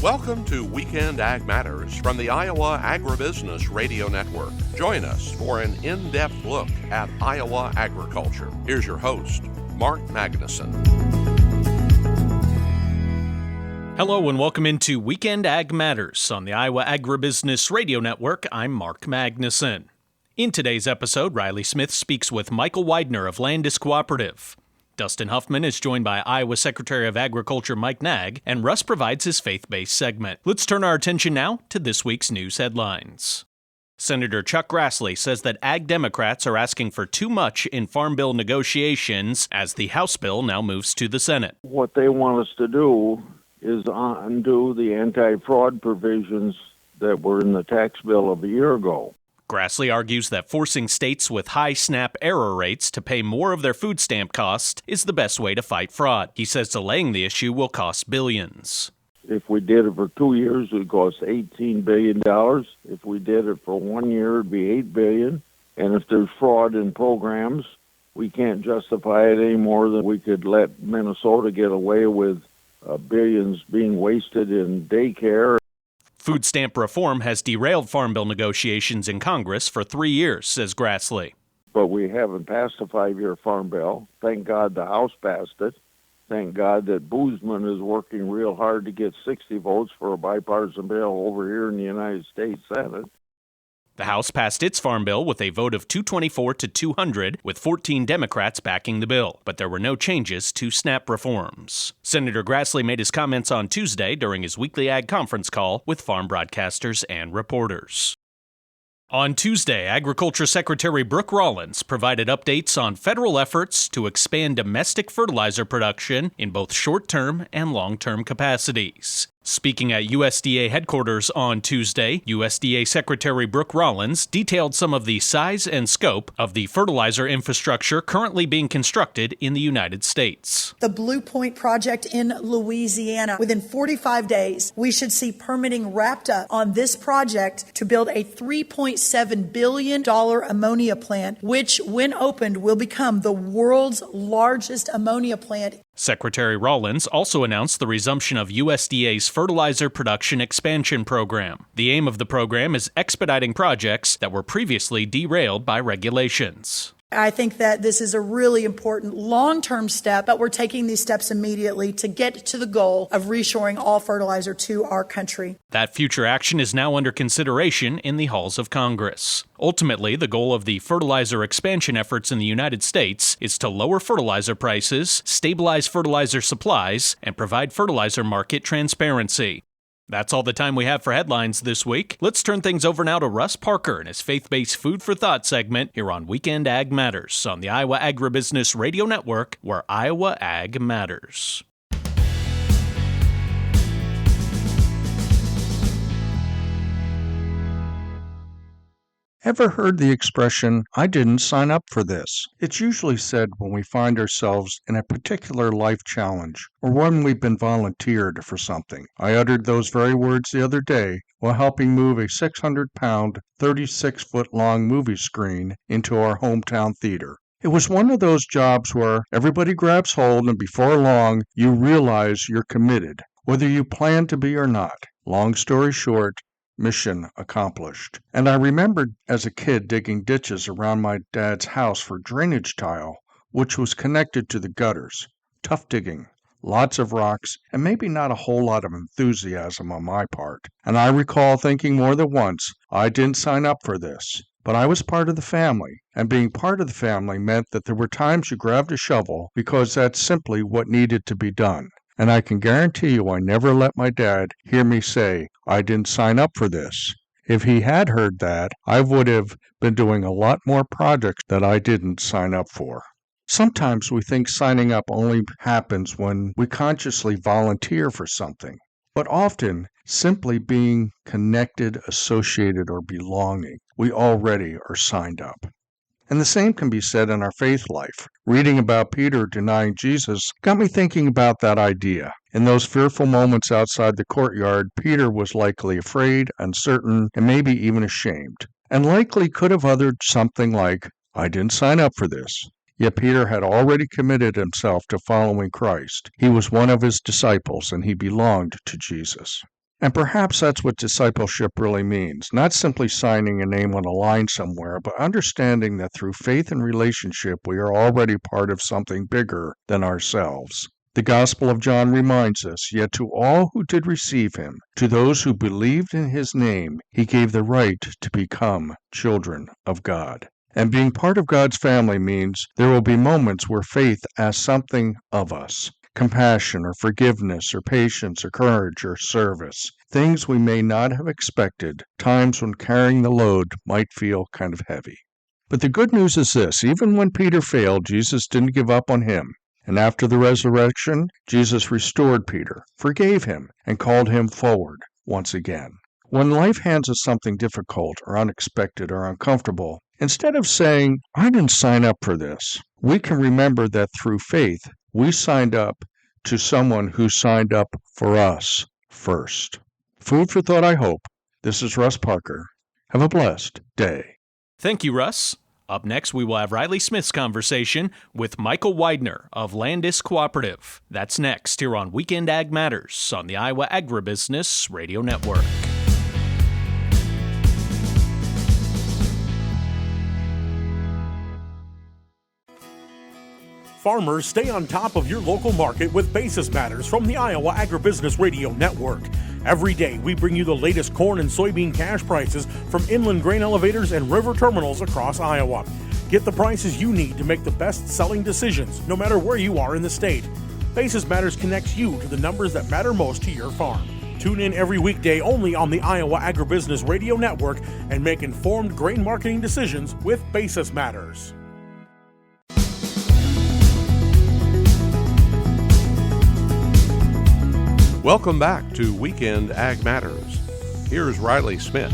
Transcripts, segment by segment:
Welcome to Weekend Ag Matters from the Iowa Agribusiness Radio Network. Join us for an in-depth look at Iowa agriculture. Here's your host, Mark Magnuson. Hello and welcome into Weekend Ag Matters on the Iowa Agribusiness Radio Network. I'm Mark Magnuson. In today's episode, Riley Smith speaks with Michael Weidner of Landus Cooperative. Dustin Hoffmann is joined by Iowa Secretary of Agriculture Mike Naig, and Russ provides his faith-based segment. Let's turn our attention now to this week's news headlines. Senator Chuck Grassley says that Ag Democrats are asking for too much in Farm Bill negotiations as the House bill now moves to the Senate. What they want us to do is undo the anti-fraud provisions that were in the tax bill of a year ago. Grassley argues that forcing states with high SNAP error rates to pay more of their food stamp costs is the best way to fight fraud. He says delaying the issue will cost billions. If we did it for 2 years, it would cost $18 billion. If we did it for 1 year, it would be $8 billion. And if there's fraud in programs, we can't justify it any more than we could let Minnesota get away with billions being wasted in daycare. Food stamp reform has derailed Farm Bill negotiations in Congress for 3 years, says Grassley. But we haven't passed a 5-year Farm Bill. Thank God the House passed it. Thank God that Boozman is working real hard to get 60 votes for a bipartisan bill over here in the United States Senate. The House passed its Farm Bill with a vote of 224 to 200, with 14 Democrats backing the bill, but there were no changes to SNAP reforms. Senator Grassley made his comments on Tuesday during his weekly ag conference call with farm broadcasters and reporters. On Tuesday, Agriculture Secretary Brooke Rollins provided updates on federal efforts to expand domestic fertilizer production in both short-term and long-term capacities. Speaking at USDA headquarters on Tuesday, USDA Secretary Brooke Rollins detailed some of the size and scope of the fertilizer infrastructure currently being constructed in the United States. The Blue Point project in Louisiana. Within 45 days, we should see permitting wrapped up on this project to build a $3.7 billion ammonia plant, which, when opened, will become the world's largest ammonia plant. Secretary Rollins also announced the resumption of USDA's Fertilizer Production Expansion Program. The aim of the program is expediting projects that were previously derailed by regulations. I think that this is a really important long-term step, but we're taking these steps immediately to get to the goal of reshoring all fertilizer to our country. That future action is now under consideration in the halls of Congress. Ultimately, the goal of the fertilizer expansion efforts in the United States is to lower fertilizer prices, stabilize fertilizer supplies, and provide fertilizer market transparency. That's all the time we have for headlines this week. Let's turn things over now to Russ Parker and his faith-based Food for Thought segment here on Weekend Ag Matters on the Iowa Agribusiness Radio Network, where Iowa Ag matters. Ever heard the expression, "I didn't sign up for this"? It's usually said when we find ourselves in a particular life challenge or when we've been volunteered for something. I uttered those very words the other day while helping move a 600-pound, 36-foot-long movie screen into our hometown theater. It was one of those jobs where everybody grabs hold and before long you realize you're committed, whether you plan to be or not. Long story short, mission accomplished. And I remembered as a kid digging ditches around my dad's house for drainage tile, which was connected to the gutters. Tough digging, lots of rocks, and maybe not a whole lot of enthusiasm on my part. And I recall thinking more than once, I didn't sign up for this. But I was part of the family, and being part of the family meant that there were times you grabbed a shovel because that's simply what needed to be done. And I can guarantee you I never let my dad hear me say, I didn't sign up for this. If he had heard that, I would have been doing a lot more projects that I didn't sign up for. Sometimes we think signing up only happens when we consciously volunteer for something. But often, simply being connected, associated, or belonging, we already are signed up. And the same can be said in our faith life. Reading about Peter denying Jesus got me thinking about that idea. In those fearful moments outside the courtyard, Peter was likely afraid, uncertain, and maybe even ashamed, and likely could have uttered something like, I didn't sign up for this. Yet Peter had already committed himself to following Christ. He was one of his disciples, and he belonged to Jesus. And perhaps that's what discipleship really means, not simply signing a name on a line somewhere, but understanding that through faith and relationship, we are already part of something bigger than ourselves. The Gospel of John reminds us, yet to all who did receive him, to those who believed in his name, he gave the right to become children of God. And being part of God's family means there will be moments where faith asks something of us. Compassion or forgiveness or patience or courage or service. Things we may not have expected, times when carrying the load might feel kind of heavy. But the good news is this, even when Peter failed, Jesus didn't give up on him. And after the resurrection, Jesus restored Peter, forgave him, and called him forward once again. When life hands us something difficult or unexpected or uncomfortable, instead of saying, I didn't sign up for this, we can remember that through faith, we signed up to someone who signed up for us first. Food for thought, I hope. This is Russ Parker. Have a blessed day. Thank you, Russ. Up next, we will have Riley Smith's conversation with Michael Weidner of Landus Cooperative. That's next here on Weekend Ag Matters on the Iowa Agribusiness Radio Network. Farmers, stay on top of your local market with Basis Matters from the Iowa Agribusiness Radio Network. Every day, we bring you the latest corn and soybean cash prices from inland grain elevators and river terminals across Iowa. Get the prices you need to make the best-selling decisions, no matter where you are in the state. Basis Matters connects you to the numbers that matter most to your farm. Tune in every weekday only on the Iowa Agribusiness Radio Network and make informed grain marketing decisions with Basis Matters. Welcome back to Weekend Ag Matters. Here's Riley Smith.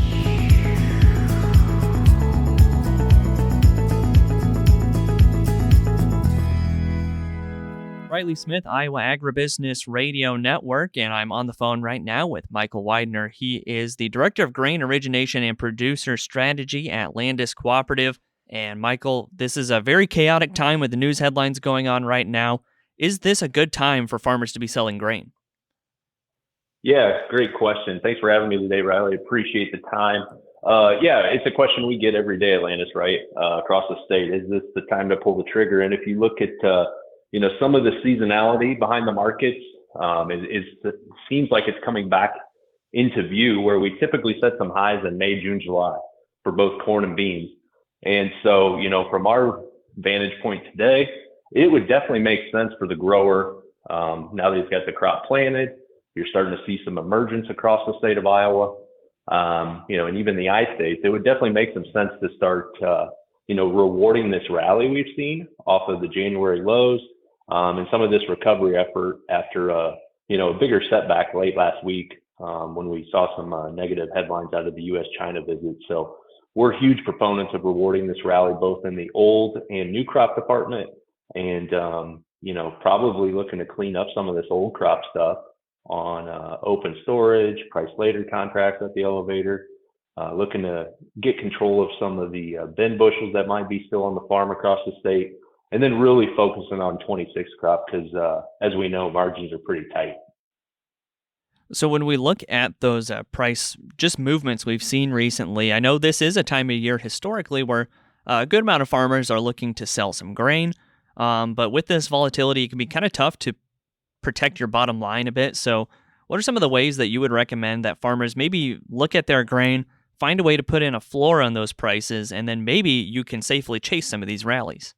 Riley Smith, Iowa Agribusiness Radio Network, and I'm on the phone right now with Michael Weidner. He is the Director of Grain Origination and Producer Strategy at Landus Cooperative. And Michael, this is a very chaotic time with the news headlines going on right now. Is this a good time for farmers to be selling grain? Yeah, great question. Thanks for having me today, Riley. Appreciate the time. Yeah, it's a question we get every day at Landus, right? Across the state. Is this the time to pull the trigger? And if you look at, some of the seasonality behind the markets, it seems like it's coming back into view where we typically set some highs in May, June, July for both corn and beans. And so, from our vantage point today, it would definitely make sense for the grower, now that he's got the crop planted. You're starting to see some emergence across the state of Iowa, and even the I-states. It would definitely make some sense to start, rewarding this rally we've seen off of the January lows, and some of this recovery effort after, a bigger setback late last week when we saw some negative headlines out of the U.S.-China visit. So we're huge proponents of rewarding this rally, both in the old and new crop department, and, probably looking to clean up some of this old crop stuff on open storage, price later contracts at the elevator, looking to get control of some of the bin bushels that might be still on the farm across the state, and then really focusing on 26 crop because, as we know, margins are pretty tight. So when we look at those price just movements we've seen recently, I know this is a time of year historically where a good amount of farmers are looking to sell some grain, but with this volatility, it can be kind of tough to protect your bottom line a bit. So what are some of the ways that you would recommend that farmers maybe look at their grain, find a way to put in a floor on those prices, and then maybe you can safely chase some of these rallies?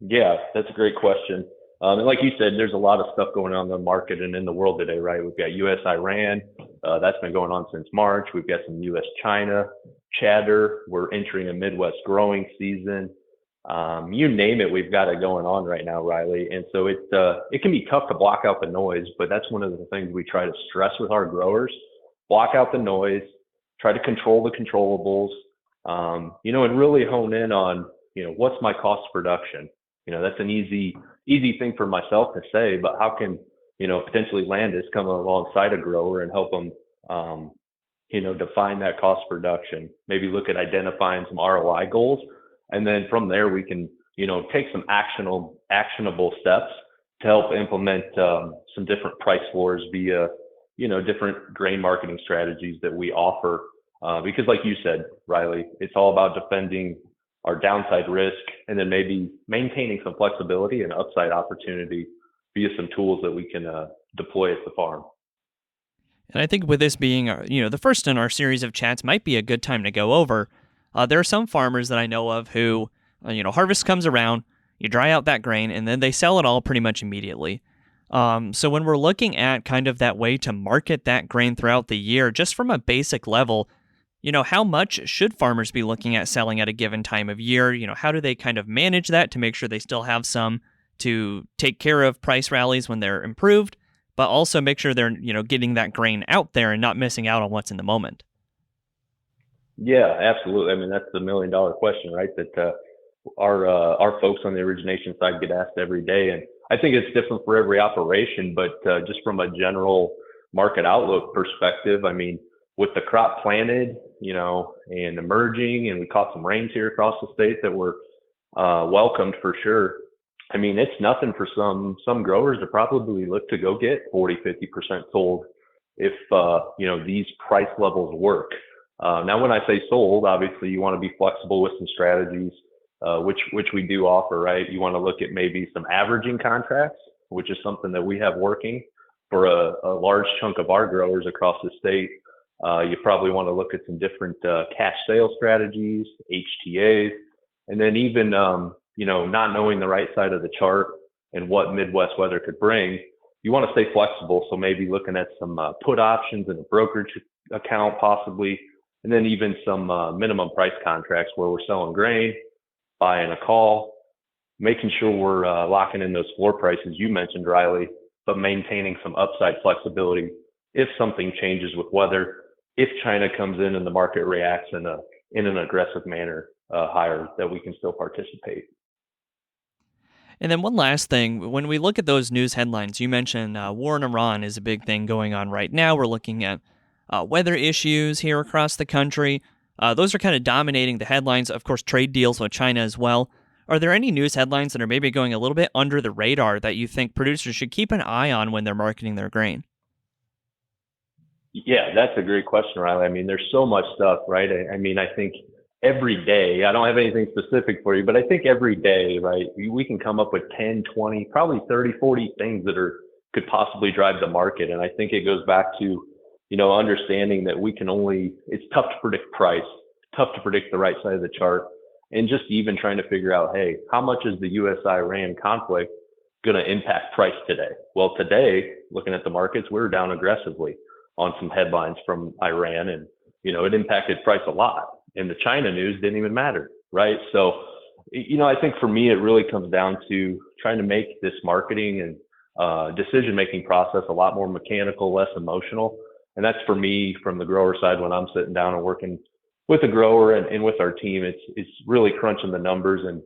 Yeah, that's a great question. And like you said, there's a lot of stuff going on in the market and in the world today, right? We've got U.S.-Iran. That's been going on since March. We've got some U.S.-China chatter. We're entering a Midwest growing season. You name it, we've got it going on right now, Riley. And so it can be tough to block out the noise, but that's one of the things we try to stress with our growers. Block out the noise, try to control the controllables, and really hone in on, what's my cost of production? That's an easy thing for myself to say, but how can, potentially Landus come alongside a grower and help them, define that cost of production, maybe look at identifying some ROI goals. And then from there, we can, take some actionable steps to help implement some different price floors via, different grain marketing strategies that we offer. Because like you said, Riley, it's all about defending our downside risk and then maybe maintaining some flexibility and upside opportunity via some tools that we can deploy at the farm. And I think with this being, the first in our series of chats, might be a good time to go over. There are some farmers that I know of who, harvest comes around, you dry out that grain, and then they sell it all pretty much immediately. So when we're looking at kind of that way to market that grain throughout the year, just from a basic level, how much should farmers be looking at selling at a given time of year? How do they kind of manage that to make sure they still have some to take care of price rallies when they're improved, but also make sure they're, getting that grain out there and not missing out on what's in the moment? Yeah, absolutely. I mean, that's the $1 million question, right? That our folks on the origination side get asked every day. And I think it's different for every operation, but just from a general market outlook perspective, I mean, with the crop planted, and emerging, and we caught some rains here across the state that were welcomed for sure. I mean, it's nothing for some growers to probably look to go get 40, 50% sold if, these price levels work. Now, when I say sold, obviously you want to be flexible with some strategies, which we do offer, right? You want to look at maybe some averaging contracts, which is something that we have working for a large chunk of our growers across the state. You probably want to look at some different cash sale strategies, HTAs, and then even, not knowing the right side of the chart and what Midwest weather could bring, you want to stay flexible. So maybe looking at some put options in a brokerage account possibly, and then even some minimum price contracts where we're selling grain, buying a call, making sure we're locking in those floor prices you mentioned, Riley, but maintaining some upside flexibility if something changes with weather, if China comes in and the market reacts in an aggressive manner higher, that we can still participate. And then one last thing, when we look at those news headlines, you mentioned war in Iran is a big thing going on right now. We're looking at weather issues here across the country. Those are kind of dominating the headlines. Of course, trade deals with China as well. Are there any news headlines that are maybe going a little bit under the radar that you think producers should keep an eye on when they're marketing their grain? Yeah, that's a great question, Riley. I mean, there's so much stuff, right? I mean, I think every day, I don't have anything specific for you, but I think every day, right, we can come up with 10, 20, probably 30, 40 things that could possibly drive the market. And I think it goes back to, understanding that it's tough to predict price, tough to predict the right side of the chart, and just even trying to figure out, hey, how much is the U.S.-Iran conflict going to impact price today? Well, today, looking at the markets, we're down aggressively on some headlines from Iran, and, it impacted price a lot. And the China news didn't even matter, right? So, I think for me, it really comes down to trying to make this marketing and decision-making process a lot more mechanical, less emotional. And that's for me, from the grower side, when I'm sitting down and working with the grower and with our team, it's really crunching the numbers and,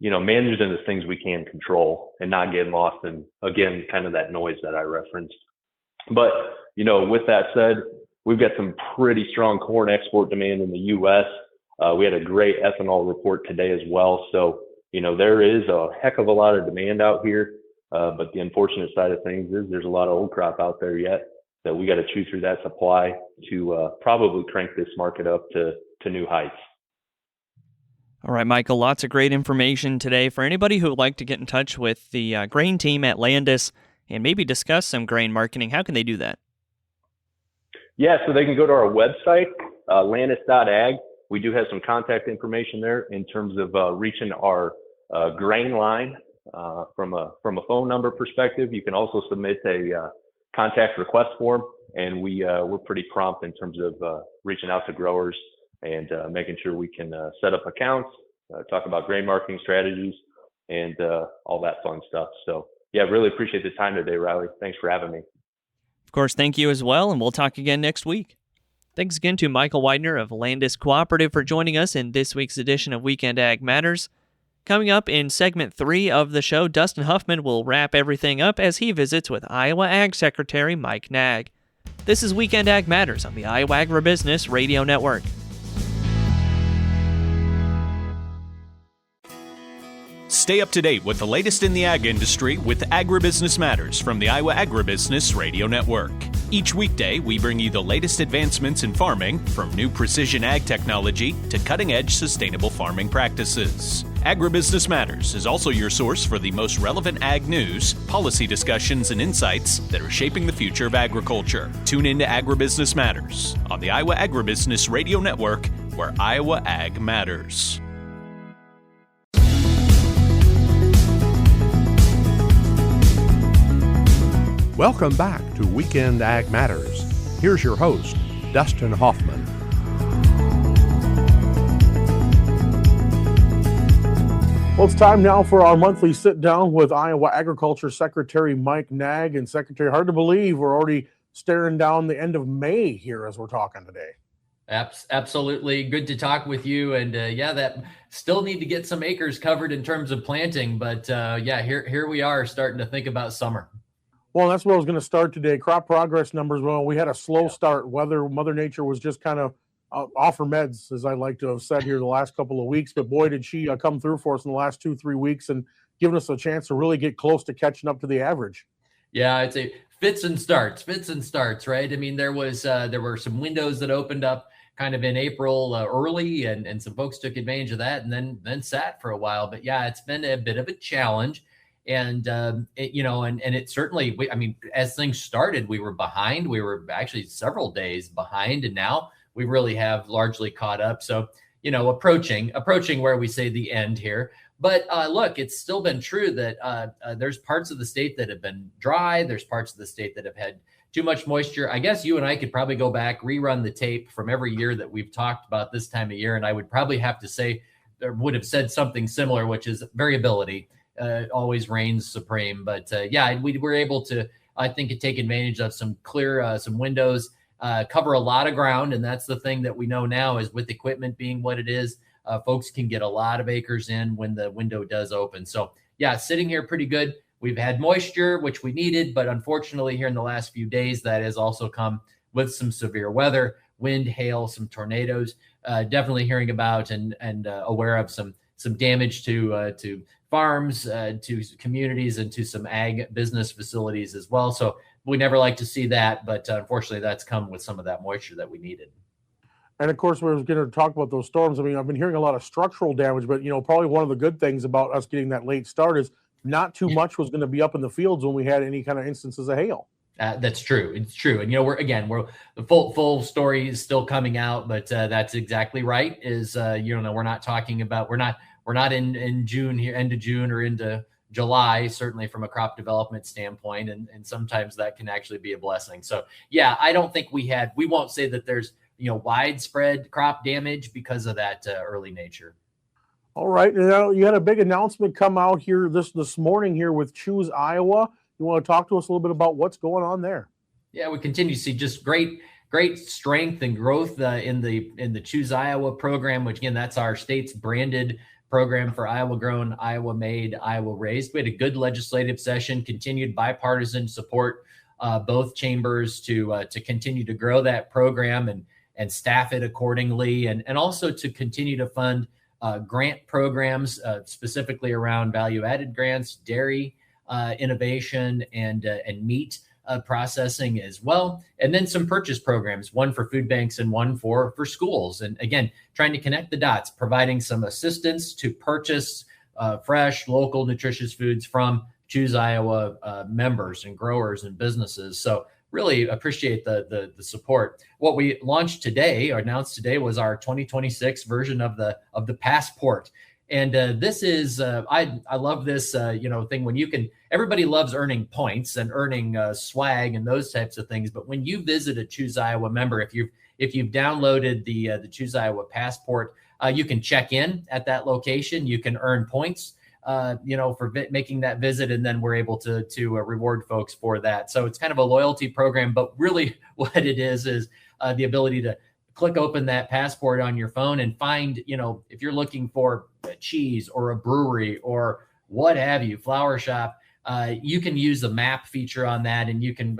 managing the things we can control and not getting lost in, again, kind of that noise that I referenced. But, with that said, we've got some pretty strong corn export demand in the U.S. We had a great ethanol report today as well. So, there is a heck of a lot of demand out here. But the unfortunate side of things is there's a lot of old crop out there yet that we got to chew through that supply to probably crank this market up to new heights. All right, Michael, lots of great information today. For anybody who would like to get in touch with the grain team at Landus and maybe discuss some grain marketing, how can they do that? Yeah, so they can go to our website, landus.ag. We do have some contact information there in terms of reaching our grain line from a phone number perspective. You can also submit a contact request form, and we're pretty prompt in terms of reaching out to growers and making sure we can set up accounts, talk about grain marketing strategies, and all that fun stuff. So, yeah, really appreciate the time today, Riley. Thanks for having me. Of course, thank you as well, and we'll talk again next week. Thanks again to Michael Weidner of Landus Cooperative for joining us in this week's edition of Weekend Ag Matters. Coming up in segment 3 of the show, Dustin Hoffmann will wrap everything up as he visits with Iowa Ag Secretary Mike Naig. This is Weekend Ag Matters on the Iowa Agribusiness Radio Network. Stay up to date with the latest in the ag industry with Agribusiness Matters from the Iowa Agribusiness Radio Network. Each weekday, we bring you the latest advancements in farming, from new precision ag technology to cutting-edge sustainable farming practices. Agribusiness Matters is also your source for the most relevant ag news, policy discussions, and insights that are shaping the future of agriculture. Tune in to Agribusiness Matters on the Iowa Agribusiness Radio Network, where Iowa Ag matters. Welcome back to Weekend Ag Matters. Here's your host, Dustin Hoffmann. Well, it's time now for our monthly sit-down with Iowa Agriculture Secretary Mike Naig. And Secretary, hard to believe we're already staring down the end of May here as we're talking today. Absolutely. Good to talk with you. And that still need to get some acres covered in terms of planting. But here we are starting to think about summer. Well, that's where I was going to start today. Crop progress numbers. Well, we had a slow start. Mother Nature was just kind of off her meds, as I like to have said here the last couple of weeks. But boy, did she come through for us in the last 2-3 weeks and given us a chance to really get close to catching up to the average. Yeah, I'd say fits and starts, right? I mean, there were some windows that opened up kind of in April early, and some folks took advantage of that and then sat for a while. But yeah, it's been a bit of a challenge. And, it certainly, as things started, we were behind. We were actually several days behind, and now we really have largely caught up. So, approaching where we say the end here. But look, it's still been true that there's parts of the state that have been dry. There's parts of the state that have had too much moisture. I guess you and I could probably go back, rerun the tape from every year that we've talked about this time of year. And I would probably have to say, or would have said something similar, which is variability. Always reigns supreme. But we were able to, I think, take advantage of some windows, cover a lot of ground. And that's the thing that we know now is with equipment being what it is, folks can get a lot of acres in when the window does open. So sitting here pretty good. We've had moisture, which we needed, but unfortunately here in the last few days, that has also come with some severe weather, wind, hail, some tornadoes, definitely hearing about and aware of some damage to farms, to communities, and to some ag business facilities as well. So we never like to see that, but unfortunately that's come with some of that moisture that we needed. And of course, we're going to talk about those storms. I mean, I've been hearing a lot of structural damage, but probably one of the good things about us getting that late start is not too much was going to be up in the fields when we had any kind of instances of hail. That's true. It's true. And, we're the full story is still coming out, but that's exactly right. We're not talking about, we're not in June here, end of June or into July, certainly from a crop development standpoint. And sometimes that can actually be a blessing. So I don't think we won't say that there's, widespread crop damage because of that early nature. All right. Now, you had a big announcement come out here this morning here with Choose Iowa. You want to talk to us a little bit about what's going on there? Yeah, we continue to see just great strength and growth in the Choose Iowa program, which again, that's our state's branded program for Iowa grown, Iowa made, Iowa raised. We had a good legislative session, continued bipartisan support, both chambers to continue to grow that program and staff it accordingly, and also to continue to fund grant programs, specifically around value-added grants, dairy innovation, and meat processing as well. And then some purchase programs, one for food banks and one for schools. And again, trying to connect the dots, providing some assistance to purchase fresh, local, nutritious foods from Choose Iowa members and growers and businesses. So really appreciate the support. What we launched today or announced today was our 2026 version of the passport. And this is, I love this, thing when you can, everybody loves earning points and earning swag and those types of things. But when you visit a Choose Iowa member, if you've downloaded the Choose Iowa passport, you can check in at that location. You can earn points, for making that visit. And then we're able to reward folks for that. So it's kind of a loyalty program, but really what it is the ability to click open that passport on your phone and find, if you're looking for a cheese or a brewery or what have you, flower shop, you can use the map feature on that and you can,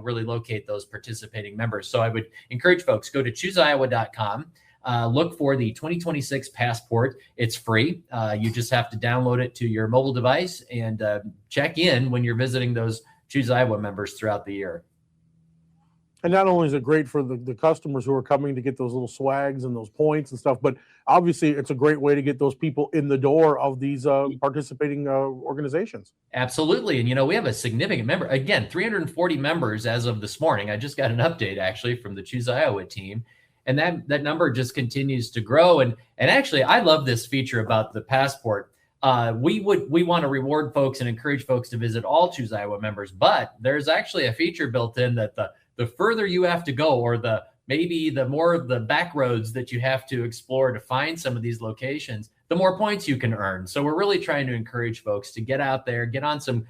really locate those participating members. So I would encourage folks, go to chooseiowa.com. look for the 2026 Passport. It's free. You just have to download it to your mobile device and check in when you're visiting those Choose Iowa members throughout the year. And not only is it great for the customers who are coming to get those little swags and those points and stuff, but obviously it's a great way to get those people in the door of these participating organizations. Absolutely. And, we have a significant member, again, 340 members as of this morning. I just got an update actually from the Choose Iowa team. And that number just continues to grow. And actually, I love this feature about the Passport. We want to reward folks and encourage folks to visit all Choose Iowa members, but there's actually a feature built in that the further you have to go, or maybe the more the back roads that you have to explore to find some of these locations, the more points you can earn. So we're really trying to encourage folks to get out there, get on some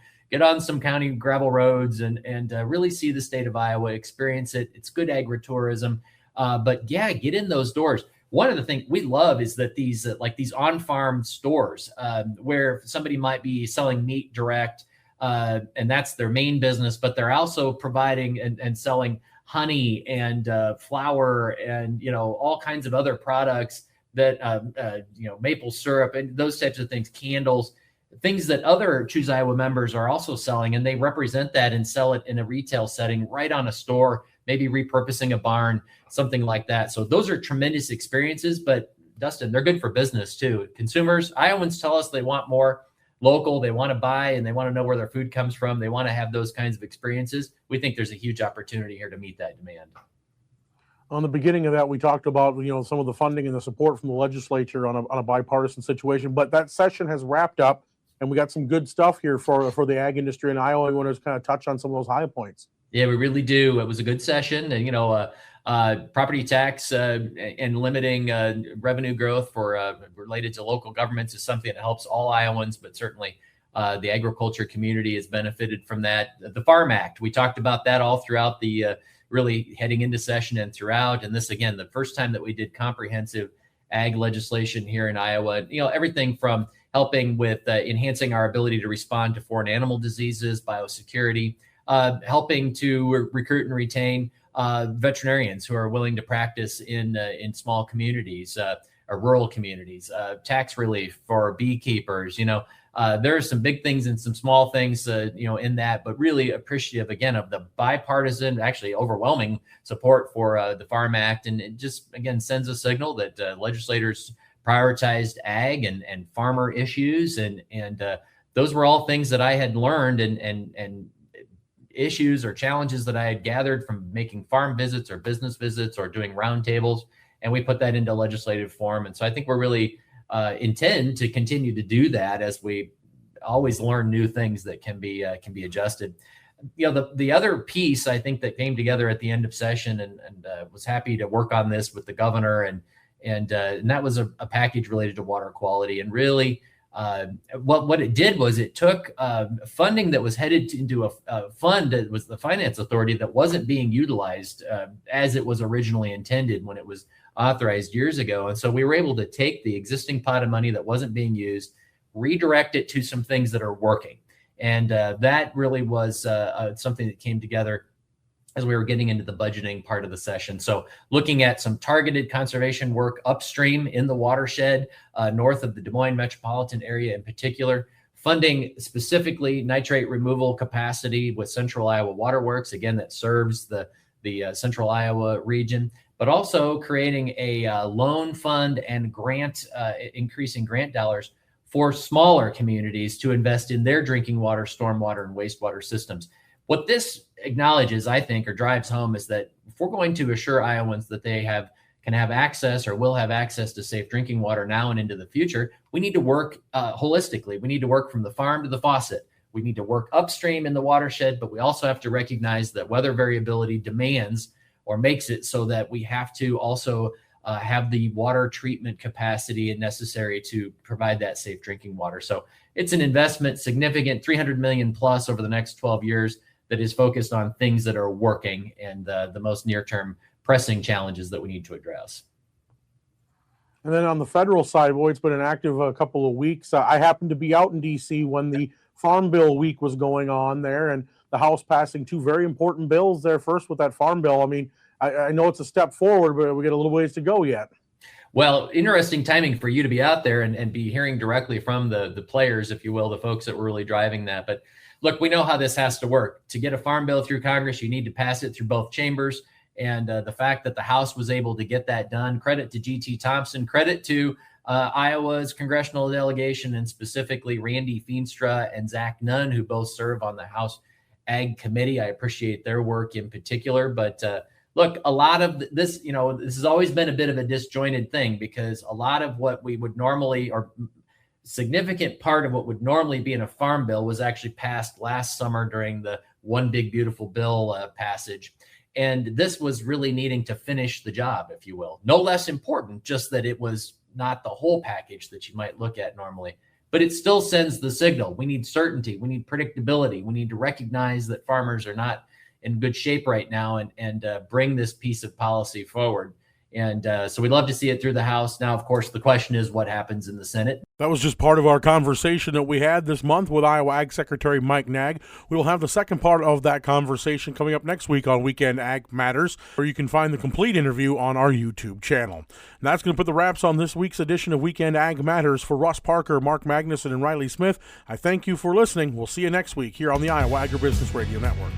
county gravel roads and really see the state of Iowa, experience it. It's good agritourism. But yeah, get in those doors. One of the things we love is that these on-farm stores where somebody might be selling meat direct, and that's their main business, but they're also providing and selling honey and flour and, all kinds of other products that, maple syrup and those types of things, candles, things that other Choose Iowa members are also selling. And they represent that and sell it in a retail setting right on a store, maybe repurposing a barn, something like that. So those are tremendous experiences, but Dustin, they're good for business too. Consumers, Iowans tell us they want more local, they want to buy and they want to know where their food comes from. They want to have those kinds of experiences. We think there's a huge opportunity here to meet that demand. On the beginning of that, we talked about, some of the funding and the support from the legislature on a bipartisan situation, but that session has wrapped up and we got some good stuff here for the ag industry in Iowa. I want to just kind of touch on some of those high points. Yeah, we really do. It was a good session, and property tax and limiting revenue growth for related to local governments is something that helps all Iowans, but certainly the agriculture community has benefited from that. The Farm Act, we talked about that all throughout the really heading into session and throughout. And this, again, the first time that we did comprehensive ag legislation here in Iowa, everything from helping with enhancing our ability to respond to foreign animal diseases, biosecurity, helping to recruit and retain veterinarians who are willing to practice in small communities or rural communities, tax relief for beekeepers. There are some big things and some small things, in that, but really appreciative, again, of the bipartisan, actually overwhelming support for the Farm Act. And it just, again, sends a signal that legislators prioritized ag and farmer issues. And those were all things that I had learned and issues or challenges that I had gathered from making farm visits or business visits or doing roundtables. And we put that into legislative form. And so I think we're really intend to continue to do that as we always learn new things that can be adjusted. The other piece I think that came together at the end of session and was happy to work on this with the governor and that was a package related to water quality. And really what it did was it took funding that was headed into a fund that was the Finance Authority that wasn't being utilized as it was originally intended when it was authorized years ago. And so we were able to take the existing pot of money that wasn't being used, redirect it to some things that are working. And that really was something that came together as we were getting into the budgeting part of the session. So looking at some targeted conservation work upstream in the watershed, north of the Des Moines metropolitan area in particular, funding specifically nitrate removal capacity with Central Iowa Waterworks, again, that serves the Central Iowa region, but also creating a loan fund and increasing grant dollars for smaller communities to invest in their drinking water, stormwater, and wastewater systems. What this acknowledges, I think, or drives home is that if we're going to assure Iowans that they can have access or will have access to safe drinking water now and into the future, we need to work holistically. We need to work from the farm to the faucet. We need to work upstream in the watershed, but we also have to recognize that weather variability demands or makes it so that we have to also have the water treatment capacity necessary to provide that safe drinking water. So it's an investment, significant, $300 million plus over the next 12 years that is focused on things that are working and the most near-term pressing challenges that we need to address. And then on the federal side, boy, it's been an active couple of weeks. I happened to be out in D.C. when the Farm Bill week was going on there, and the House passing two very important bills there. First with that Farm Bill. I mean, I know it's a step forward, but we got a little ways to go yet. Well, interesting timing for you to be out there and be hearing directly from the players, if you will, the folks that were really driving that. But look, we know how this has to work. To get a farm bill through Congress, you need to pass it through both chambers. And the fact that the House was able to get that done, credit to G.T. Thompson, credit to Iowa's congressional delegation, and specifically Randy Feenstra and Zach Nunn, who both serve on the House Ag Committee. I appreciate their work in particular. But look, a lot of this, this has always been a bit of a disjointed thing, because a lot of what we would normally, or significant part of what would normally be in a farm bill, was actually passed last summer during the One Big Beautiful Bill passage. And this was really needing to finish the job, if you will. No less important, just that it was not the whole package that you might look at normally. But it still sends the signal. We need certainty. We need predictability. We need to recognize that farmers are not in good shape right now, and bring this piece of policy forward. And so we'd love to see it through the House. Now, of course, the question is what happens in the Senate. That was just part of our conversation that we had this month with Iowa Ag Secretary Mike Naig. We will have the second part of that conversation coming up next week on Weekend Ag Matters, where you can find the complete interview on our YouTube channel. And that's going to put the wraps on this week's edition of Weekend Ag Matters. For Russ Parker, Mark Magnuson, and Riley Smith, I thank you for listening. We'll see you next week here on the Iowa Agribusiness Radio Network.